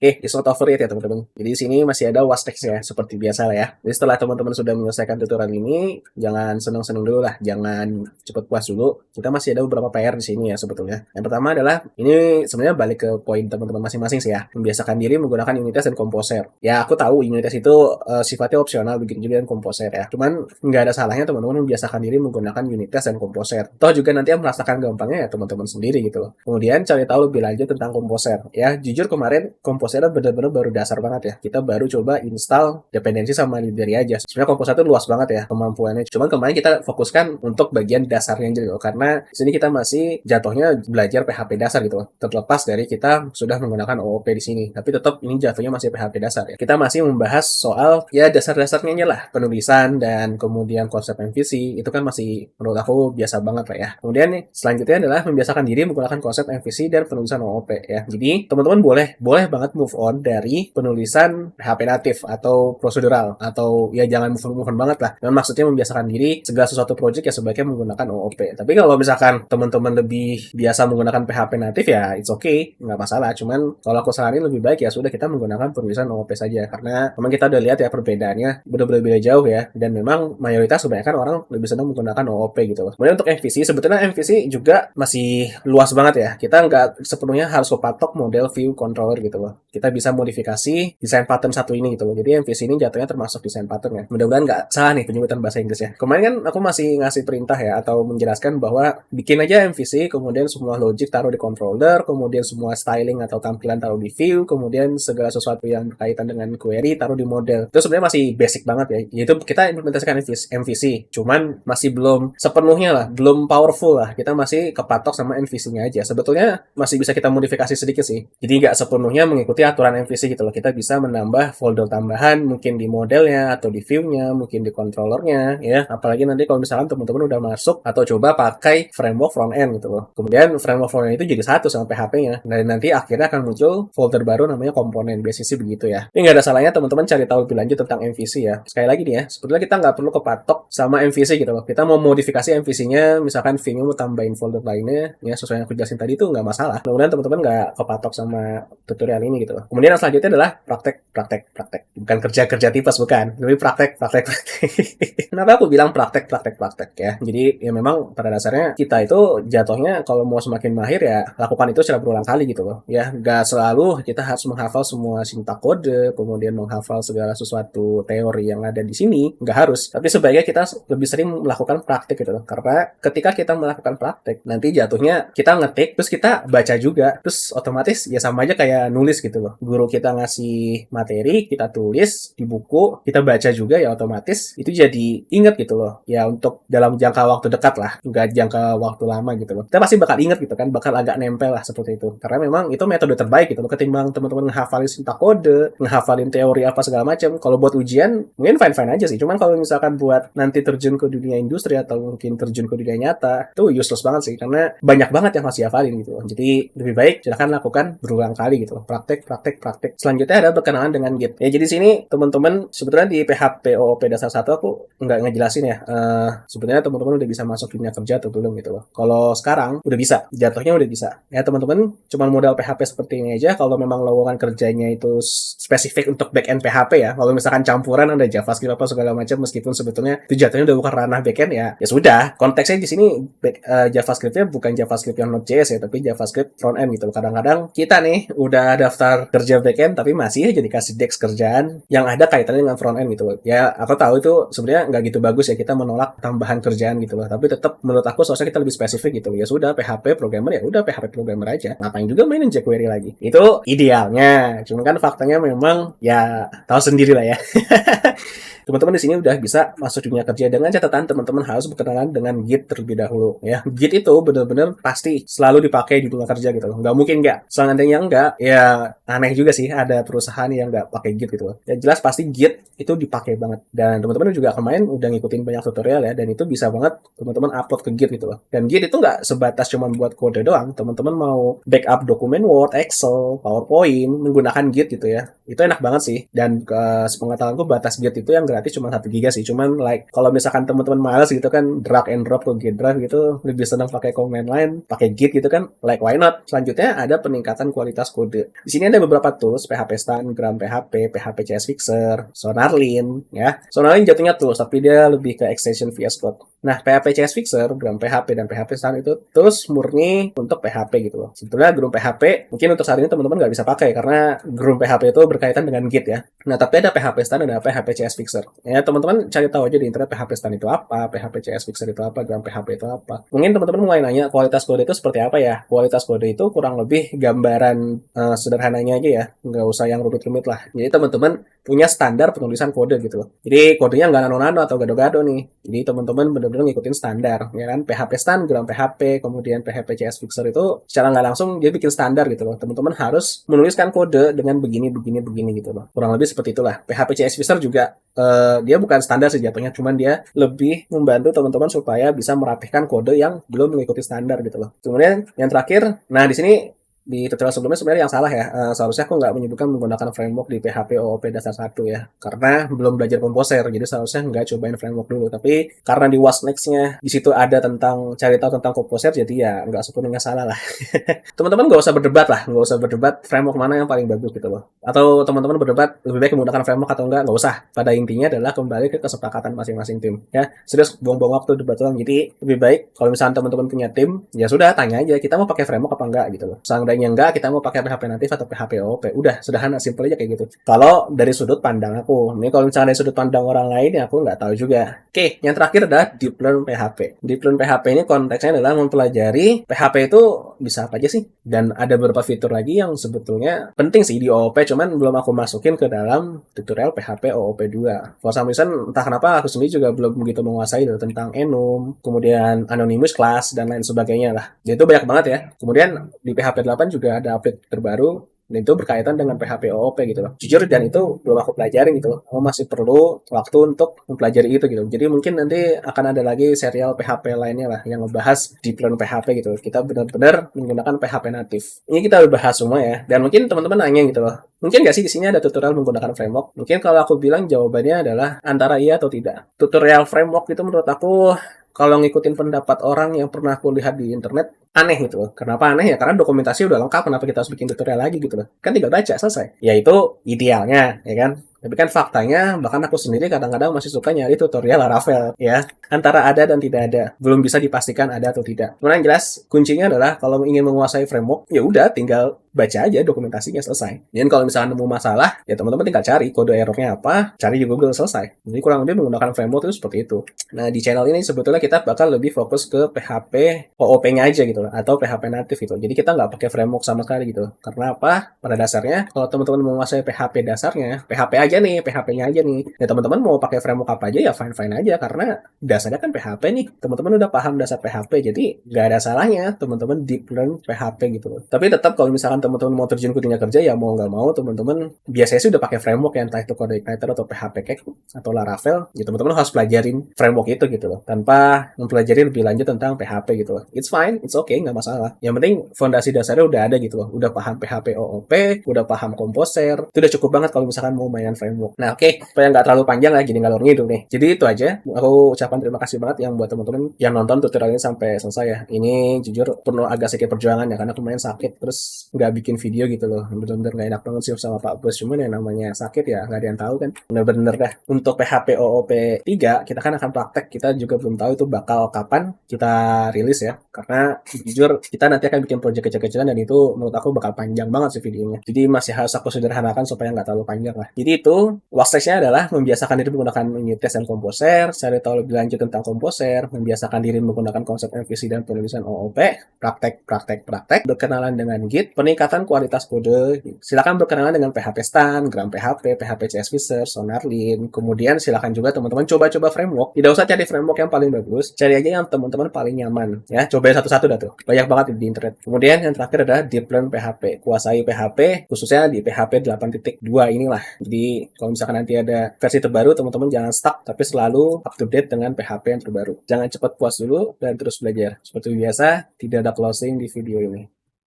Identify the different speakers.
Speaker 1: It's not over yet ya teman-teman. Jadi di sini masih ada was text ya, seperti biasa lah ya. Jadi setelah teman-teman sudah menyelesaikan tutorial ini, jangan senang-senang dulu lah, jangan cepat puas dulu. Kita masih ada beberapa PR di sini ya sebetulnya. Yang pertama adalah, ini sebenarnya balik ke poin teman-teman masing-masing sih ya. Membiasakan diri menggunakan Unitas dan Composer. Ya aku tahu Unitas itu sifatnya opsional, begitu juga dengan Composer ya. Cuman nggak ada salahnya teman-teman membiasakan diri menggunakan Unitas dan Composer. Toh juga nanti yang merasakan gampangnya ya teman-teman sendiri gitu loh. Kemudian cari tahu lebih lanjut tentang Composer. Ya jujur kemarin Composer benar-benar baru dasar banget ya. Kita baru coba install dependensi sama library aja. Sebenarnya Composer itu luas banget ya kemampuannya. Cuman kemarin kita fokuskan untuk bagian dasarnya aja loh. Karena di sini kita masih jatuhnya belajar PHP dasar gitu loh. Terlepas dari kita sudah menggunakan OOP di sini. Tapi tetap ini jatuhnya masih PHP dasar ya. Kita masih membahas soal ya dasar-dasarnya aja lah. Penulisan dan kemudian konsep MVC. Itu kan masih menurut aku biasa banget lah ya. Kemudian nih, selanjutnya adalah membiasakan diri menggunakan konsep MVC dan penulisan OOP ya. Jadi teman-teman boleh banget move on dari penulisan PHP natif atau prosedural atau ya jangan move on banget lah. Dan maksudnya membiasakan diri segala sesuatu project ya sebaiknya menggunakan OOP. Tapi kalau misalkan teman-teman lebih biasa menggunakan PHP natif ya it's okay, nggak masalah. Cuman kalau aku saranin lebih baik ya sudah kita menggunakan penulisan OOP saja karena memang kita udah lihat ya perbedaannya benar-benar beda jauh ya dan memang mayoritas kebanyakan orang lebih senang menggunakan OOP gitu loh. Kemudian untuk MVC sebetulnya MVC juga masih luas banget ya. Kita nggak sepenuhnya harus kepatok model view controller gitu loh. Kita bisa modifikasi desain pattern satu ini gitu loh. Jadi MVC ini jatuhnya termasuk desain pattern ya. Mudah-mudahan nggak salah nih penyebutan bahasa Inggris ya. Kemarin kan aku masih ngasih perintah ya atau menjelaskan bahwa bikin aja MVC, kemudian semua logic taruh di controller, kemudian semua styling atau tampilan taruh di view, kemudian segala sesuatu yang berkaitan dengan query taruh di model. Itu sebenarnya masih basic banget ya. Yaitu kita implementasikan MVC, cuman masih belum sepenuhnya lah, belum powerful lah. Kita masih kepatok sama MVC-nya aja. Sebetulnya masih bisa kita modifikasi sedikit sih. Jadi nggak sepenuhnya mengikuti aturan MVC gitu loh. Kita bisa menambah folder tambahan mungkin di modelnya atau di view-nya, mungkin di controllernya ya. Apalagi nanti kalau misalkan teman-teman udah masuk atau coba pakai framework front end gitu loh. Kemudian framework front end itu jadi satu sama PHP-nya. Dan nanti akhirnya akan muncul folder baru namanya komponen. Biasanya sih begitu ya. Ini nggak ada salahnya teman-teman cari tahu lebih lanjut tentang MVC ya. Sekali lagi nih ya, sebetulnya kita nggak perlu kepatok sama MVC gitu loh. Kita mau modifikasi MVC-nya, misalkan view-nya mau tambahin folder lainnya, ya sesuai yang aku jelasin tadi itu nggak masalah. Kemudian teman-teman nggak kepatok sama tutorial ini gitu loh. Kemudian yang selanjutnya adalah praktek. Bukan kerja tipes, bukan. Tapi praktek. Kenapa aku bilang praktek ya? Jadi ya memang pada dasarnya kita itu jatuhnya kalau mau semakin mahir ya lakukan itu secara berulang kali gitu loh. Ya nggak selalu kita harus menghafal semua sintak kode, kemudian menghafal segala sesuatu teori yang ada di sini. Nggak harus. Tapi sebaiknya kita lebih sering melakukan praktek gitu loh. Karena ketika kita melakukan praktek, nanti jatuhnya kita ngetik, terus kita baca juga. Terus otomatis ya sama aja kayak nulis gitu loh. Guru kita ngasih materi, kita tulis di buku, kita baca juga ya otomatis itu jadi inget gitu loh. Ya untuk dalam jangka waktu dekat lah, nggak jangka waktu lama gitu loh. Kita pasti bakal inget gitu kan, bakal agak nempel lah seperti itu. Karena memang itu metode terbaik gitu loh ketimbang teman-teman ngehafalin sintak kode, ngehafalin teori apa segala macam. Kalau buat ujian mungkin fine-fine aja sih. Cuman kalau misalkan buat nanti terjun ke dunia industri atau mungkin terjun ke dunia nyata, itu useless banget sih karena banyak banget yang masih hafalin gitu loh. Jadi lebih baik silakan lakukan berulang kali gitu loh. Praktek. Selanjutnya ada berkenalan dengan Git. Ya jadi sini teman-teman sebetulnya di PHP OOP dasar 1 aku nggak ngejelasin ya. Sebenarnya teman-teman udah bisa masuk dunia kerja atau belum gitu loh. Kalau sekarang udah bisa, jatuhnya udah bisa. Ya teman-teman cuma modal PHP seperti ini aja. Kalau memang lowongan kerjanya itu spesifik untuk backend PHP ya. Kalau misalkan campuran ada JavaScript apa segala macam, meskipun sebetulnya itu jatuhnya udah bukan ranah backend ya sudah. Konteksnya di sini JavaScript-nya bukan JavaScript yang Node.js ya, tapi JavaScript front end gitu. Kadang-kadang kita nih udah daftar kerja backend tapi masih aja dikasih desk kerjaan yang ada kaitannya dengan front end gitu. Ya aku tahu itu sebenarnya nggak gitu bagus ya kita menolak tambahan kerjaan gitu loh. Tapi tetap menurut aku seharusnya kita lebih spesifik gitu. Ya sudah PHP programmer ya udah PHP programmer aja. Ngapain juga mainin jQuery lagi? Itu idealnya. Cuma kan faktanya memang ya tahu sendiri lah ya. Teman-teman di sini udah bisa masuk dunia kerja dengan catatan teman-teman harus berkenalan dengan Git terlebih dahulu ya. Git itu benar-benar pasti selalu dipakai di dunia kerja gitu loh. Nggak mungkin nggak. Seandainya nggak, ya aneh juga sih ada perusahaan yang nggak pakai Git gitu loh. Ya jelas pasti Git itu dipakai banget. Dan teman-teman juga kemarin udah ngikutin banyak tutorial ya, dan itu bisa banget teman-teman upload ke Git gitu loh. Dan Git itu nggak sebatas cuma buat kode doang. Teman-teman mau backup dokumen Word, Excel, PowerPoint menggunakan Git gitu ya. Itu enak banget sih. Dan sepengetahuanku batas Git itu yang gratis cuma 1 giga sih. Cuman like kalau misalkan teman-teman males gitu kan drag and drop ke Git Drive gitu, lebih senang pakai command line, pakai Git gitu kan, like why not? Selanjutnya ada peningkatan kualitas kode. Di sini ada beberapa tools, PHP Stan, Gram PHP, PHP CS Fixer, Sonarlin ya. Sonarlin jatuhnya tools tapi dia lebih ke extension VS Code. Nah, PHP CS Fixer, Gram PHP, dan PHP Stan itu terus murni untuk PHP gitu loh. Sebetulnya Groom PHP mungkin untuk saat ini teman-teman nggak bisa pakai karena Groom PHP itu berkaitan dengan Git ya. Nah, tapi ada PHP Stan, ada PHP CS Fixer. Ya, teman-teman cari tahu aja di internet PHP Stan itu apa, PHP CS Fixer itu apa, Gram PHP itu apa. Mungkin teman-teman mulai nanya kualitas kode itu seperti apa ya. Kualitas kode itu kurang lebih gambaran sederhananya aja ya. Nggak usah yang rumit-rumit lah. Jadi teman-teman punya standar penulisan kode gitu loh. Jadi kodenya nggak nano-nano atau gado-gado nih. Jadi teman-teman benar-benar ngikutin standar, ya kan? PHP Stan, Gram PHP, kemudian PHP CS Fixer itu secara nggak langsung dia bikin standar gitu loh. Teman-teman harus menuliskan kode dengan begini gitu loh. Kurang lebih seperti itulah. PHP CS Fixer juga dia bukan standar sih jatuhnya, cuman dia lebih membantu teman-teman supaya bisa merapihkan kode yang belum mengikuti standar gitu loh. Kemudian yang terakhir, nah di sini di tutorial sebelumnya sebenarnya yang salah ya. Seharusnya aku nggak menyebutkan menggunakan framework di PHP OOP dasar 1 ya. Karena belum belajar Composer, jadi seharusnya nggak cobain framework dulu. Tapi karena di What's Next-nya di situ ada tentang cari tahu tentang Composer, jadi ya nggak sepenuhnya salah lah. Teman-teman nggak usah berdebat lah, nggak usah berdebat framework mana yang paling bagus gitu loh. Atau teman-teman berdebat lebih baik menggunakan framework atau nggak usah. Pada intinya adalah kembali ke kesepakatan masing-masing tim. Ya, serius buang-buang waktu debat doang. Jadi lebih baik kalau misalnya teman-teman punya tim, ya sudah tanya aja kita mau pakai framework apa enggak gitu loh. Seandainya enggak, kita mau pakai PHP natif atau PHP OOP. Udah, sederhana, simple aja kayak gitu. Kalau dari sudut pandang aku. Ini kalau misalnya dari sudut pandang orang lain, ya aku nggak tahu juga. Oke, yang terakhir adalah Deep Learn PHP. Deep Learn PHP ini konteksnya adalah mempelajari PHP itu bisa apa aja sih? Dan ada beberapa fitur lagi yang sebetulnya penting sih di OOP, cuman belum aku masukin ke dalam tutorial PHP OOP 2. For some reason, entah kenapa aku sendiri juga belum begitu menguasai tentang enum, kemudian anonymous class, dan lain sebagainya lah. Jadi itu banyak banget ya. Kemudian di PHP 8 juga ada update terbaru, dan itu berkaitan dengan PHP OOP gitu loh. Jujur, dan itu belum aku pelajarin gitu loh. Aku masih perlu waktu untuk mempelajari itu gitu. Jadi mungkin nanti akan ada lagi serial PHP lainnya lah yang ngebahas Deep Learn PHP gitu. Kita benar-benar menggunakan PHP natif. Ini kita udah bahas semua ya. Dan mungkin teman-teman nanya gitu loh. Mungkin nggak sih di sini ada tutorial menggunakan framework? Mungkin kalau aku bilang jawabannya adalah antara iya atau tidak. Tutorial framework itu menurut aku kalau ngikutin pendapat orang yang pernah aku lihat di internet, aneh gitu loh. Kenapa aneh ya? Karena dokumentasi udah lengkap, kenapa kita harus bikin tutorial lagi gitu loh. Kan tinggal baca, selesai. Ya itu idealnya, ya kan? Tapi kan faktanya, bahkan aku sendiri kadang-kadang masih suka nyari tutorial Laravel, ya. Antara ada dan tidak ada. Belum bisa dipastikan ada atau tidak. Cuman yang jelas, kuncinya adalah kalau ingin menguasai framework, ya udah tinggal baca aja dokumentasinya, selesai. Dan kalau misalnya nemu masalah, ya teman-teman tinggal cari kode errornya apa, cari di Google, selesai. Jadi kurang lebih menggunakan framework itu seperti itu. Nah, di channel ini sebetulnya kita bakal lebih fokus ke PHP OOP-nya aja gitu loh, atau PHP natif gitu. Jadi kita nggak pakai framework sama sekali gitu. Karena apa? Pada dasarnya, kalau teman-teman menguasai PHP dasarnya, PHP aja nih, PHP-nya aja nih. Ya teman-teman mau pakai framework apa aja ya fine-fine aja, karena dasarnya kan PHP nih. Teman-teman udah paham dasar PHP, jadi nggak ada salahnya teman-teman deep learn PHP gitu loh. Tapi tetap kalau misalkan teman-teman mau terjun ke dunia kerja, ya mau nggak mau teman-teman biasanya sih udah pakai framework ya, entah itu CodeIgniter atau PHP Cake atau Laravel. Ya teman-teman harus pelajarin framework itu gitu loh, tanpa mempelajari lebih lanjut tentang PHP gitu loh. It's fine, it's okay, nggak masalah. Yang penting fondasi dasarnya udah ada gitu loh. Udah paham PHP OOP, udah paham Composer, itu udah cukup banget kalau misalkan mau mainan framework. Nah oke, supaya nggak terlalu panjang lah, jadi ngalor ngidul nih. Jadi itu aja. Aku ucapkan terima kasih banget yang buat teman-teman yang nonton tutorial ini sampai selesai ya. Ini jujur perlu agak sedikit perjuangan ya, karena kemarin sakit terus nggak bikin video gitu loh. Bener-bener nggak enak banget sih sama Pak Bos. Cuman yang namanya sakit ya nggak ada yang tahu kan. Bener-bener dah. Untuk PHP OOP 3 kita kan akan praktek. Kita juga belum tahu itu bakal kapan kita rilis ya. Karena jujur kita nanti akan bikin project kecil-kecilan, dan itu menurut aku bakal panjang banget sih videonya. Jadi masih harus aku sederhanakan supaya nggak terlalu panjang lah. Jadi itu wastage-nya adalah membiasakan diri menggunakan unit test dan Composer, cari tahu lebih lanjut tentang Composer, membiasakan diri menggunakan konsep MVC dan penulisan OOP, praktek, berkenalan dengan Git, peningkatan kualitas kode. Silakan berkenalan dengan PHP Stan, Gram PHP, PHP CS Fixer, Sonarlin. Kemudian silakan juga teman-teman coba-coba framework. Tidak usah cari framework yang paling bagus, cari aja yang teman-teman paling nyaman. Ya, cobain satu-satu dah tuh. Banyak banget di internet. Kemudian yang terakhir adalah Deep Learn PHP. Kuasai PHP, khususnya di PHP 8.2 inilah. Jadi kalau misalkan nanti ada versi terbaru, teman-teman jangan stuck, tapi selalu up to date dengan PHP yang terbaru. Jangan cepat puas dulu dan terus belajar. Seperti biasa, tidak ada closing di video ini.